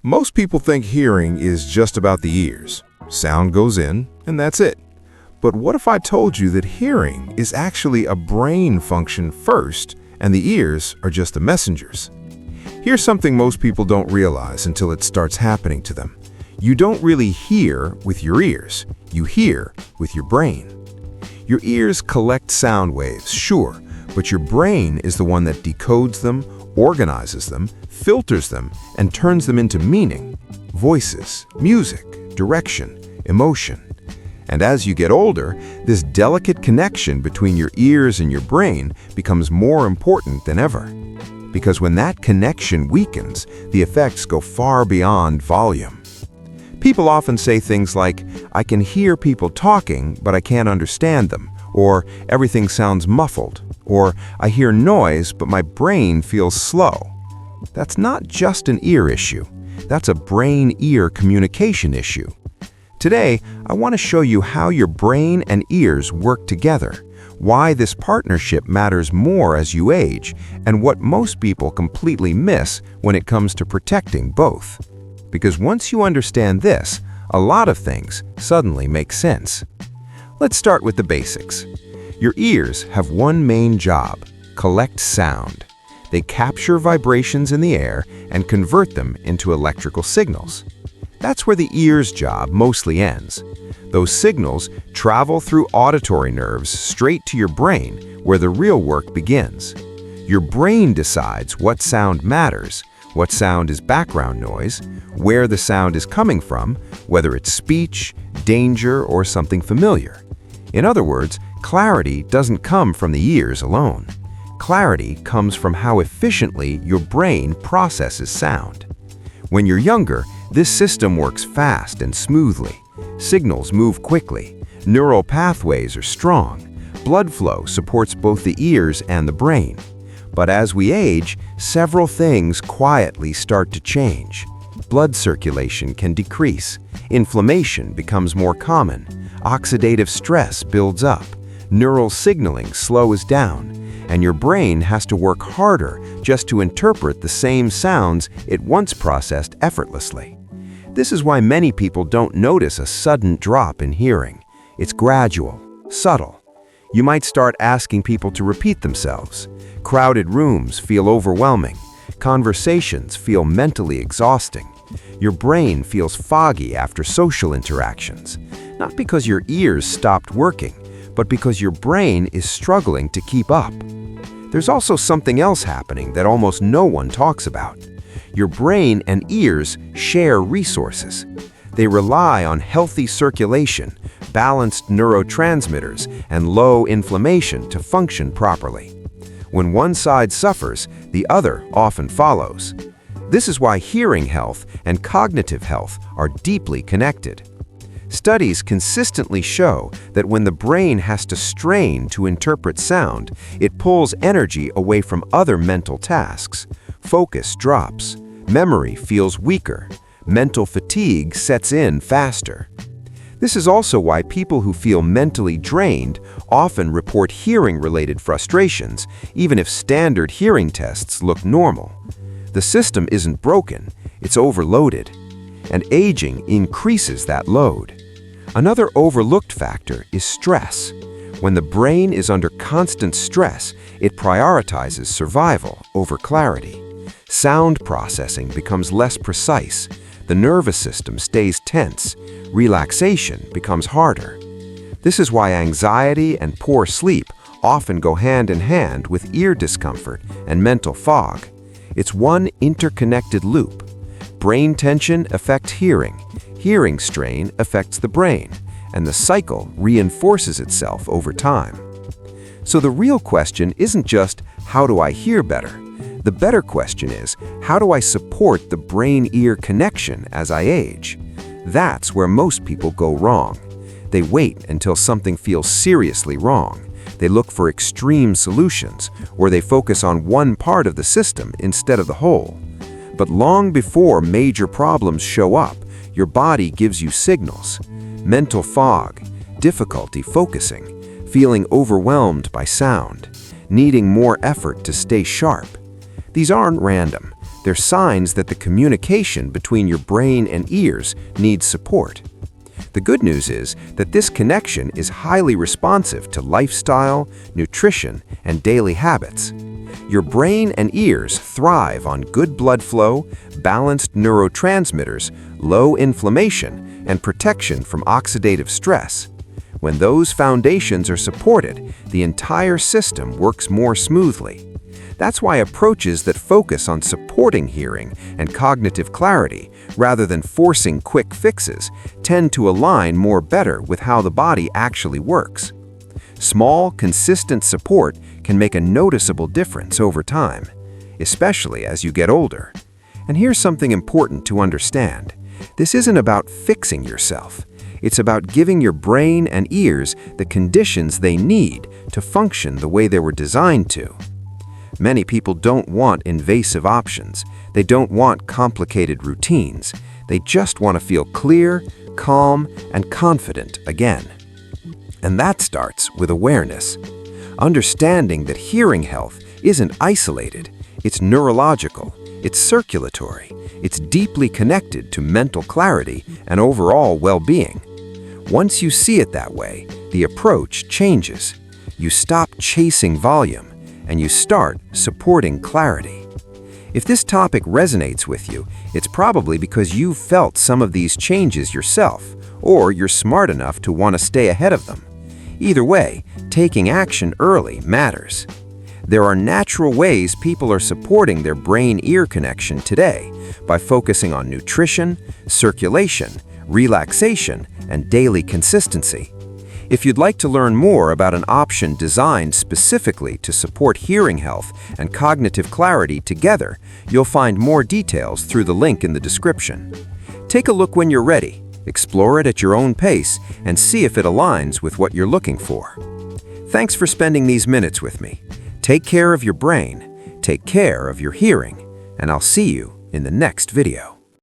Most people think hearing is just about the ears. Sound goes in, and that's it. But what if I told you that hearing is actually a brain function first, and the ears are just the messengers? Here's something most people don't realize until it starts happening to them. You don't really hear with your ears. You hear with your brain. Your ears collect sound waves, sure, but your brain is the one that decodes them, organizes them, filters them, and turns them into meaning, voices, music, direction, emotion. And as you get older, this delicate connection between your ears and your brain becomes more important than ever. Because when that connection weakens, the effects go far beyond volume. People often say things like, "I can hear people talking, but I can't understand them," or "everything sounds muffled," or "I hear noise, but my brain feels slow." That's not just an ear issue. That's a brain-ear communication issue. Today, I want to show you how your brain and ears work together, why this partnership matters more as you age, and what most people completely miss when it comes to protecting both. Because once you understand this, a lot of things suddenly make sense. Let's start with the basics. Your ears have one main job: collect sound. They capture vibrations in the air and convert them into electrical signals. That's where the ear's job mostly ends. Those signals travel through auditory nerves straight to your brain, where the real work begins. Your brain decides what sound matters, what sound is background noise, where the sound is coming from, whether it's speech, danger, or something familiar. In other words, clarity doesn't come from the ears alone. Clarity comes from how efficiently your brain processes sound. When you're younger, this system works fast and smoothly. Signals move quickly. Neural pathways are strong. Blood flow supports both the ears and the brain. But as we age, several things quietly start to change. Blood circulation can decrease. Inflammation becomes more common. Oxidative stress builds up. Neural signaling slows down. And your brain has to work harder just to interpret the same sounds it once processed effortlessly. This is why many people don't notice a sudden drop in hearing. It's gradual, subtle. You might start asking people to repeat themselves. Crowded rooms feel overwhelming. Conversations feel mentally exhausting. Your brain feels foggy after social interactions. Not because your ears stopped working, but because your brain is struggling to keep up. There's also something else happening that almost no one talks about. Your brain and ears share resources. They rely on healthy circulation, balanced neurotransmitters, and low inflammation to function properly. When one side suffers, the other often follows. This is why hearing health and cognitive health are deeply connected. Studies consistently show that when the brain has to strain to interpret sound, it pulls energy away from other mental tasks. Focus drops. Memory feels weaker. Mental fatigue sets in faster. This is also why people who feel mentally drained often report hearing-related frustrations, even if standard hearing tests look normal. The system isn't broken, it's overloaded. And aging increases that load. Another overlooked factor is stress. When the brain is under constant stress, it prioritizes survival over clarity. Sound processing becomes less precise. The nervous system stays tense. Relaxation becomes harder. This is why anxiety and poor sleep often go hand in hand with ear discomfort and mental fog. It's one interconnected loop. Brain tension affects hearing. Hearing strain affects the brain, and the cycle reinforces itself over time. So the real question isn't just, how do I hear better? The better question is, how do I support the brain-ear connection as I age? That's where most people go wrong. They wait until something feels seriously wrong. They look for extreme solutions, or they focus on one part of the system instead of the whole. But long before major problems show up, your body gives you signals. Mental fog, difficulty focusing, feeling overwhelmed by sound, needing more effort to stay sharp. These aren't random. They're signs that the communication between your brain and ears needs support. The good news is that this connection is highly responsive to lifestyle, nutrition, and daily habits. Your brain and ears thrive on good blood flow, balanced neurotransmitters, low inflammation, and protection from oxidative stress. When those foundations are supported, the entire system works more smoothly. That's why approaches that focus on supporting hearing and cognitive clarity, rather than forcing quick fixes, tend to align more better with how the body actually works. Small, consistent support can make a noticeable difference over time, especially as you get older. And here's something important to understand. This isn't about fixing yourself. It's about giving your brain and ears the conditions they need to function the way they were designed to. Many people don't want invasive options. They don't want complicated routines. They just want to feel clear, calm, and confident again. And that starts with awareness. Understanding that hearing health isn't isolated. It's neurological. It's circulatory. It's deeply connected to mental clarity and overall well-being. Once you see it that way, the approach changes. You stop chasing volume, and you start supporting clarity. If this topic resonates with you, it's probably because you've felt some of these changes yourself, or you're smart enough to want to stay ahead of them. Either way, taking action early matters. There are natural ways people are supporting their brain-ear connection today by focusing on nutrition, circulation, relaxation, and daily consistency. If you'd like to learn more about an option designed specifically to support hearing health and cognitive clarity together, you'll find more details through the link in the description. Take a look when you're ready, explore it at your own pace, and see if it aligns with what you're looking for. Thanks for spending these minutes with me. Take care of your brain, take care of your hearing, and I'll see you in the next video.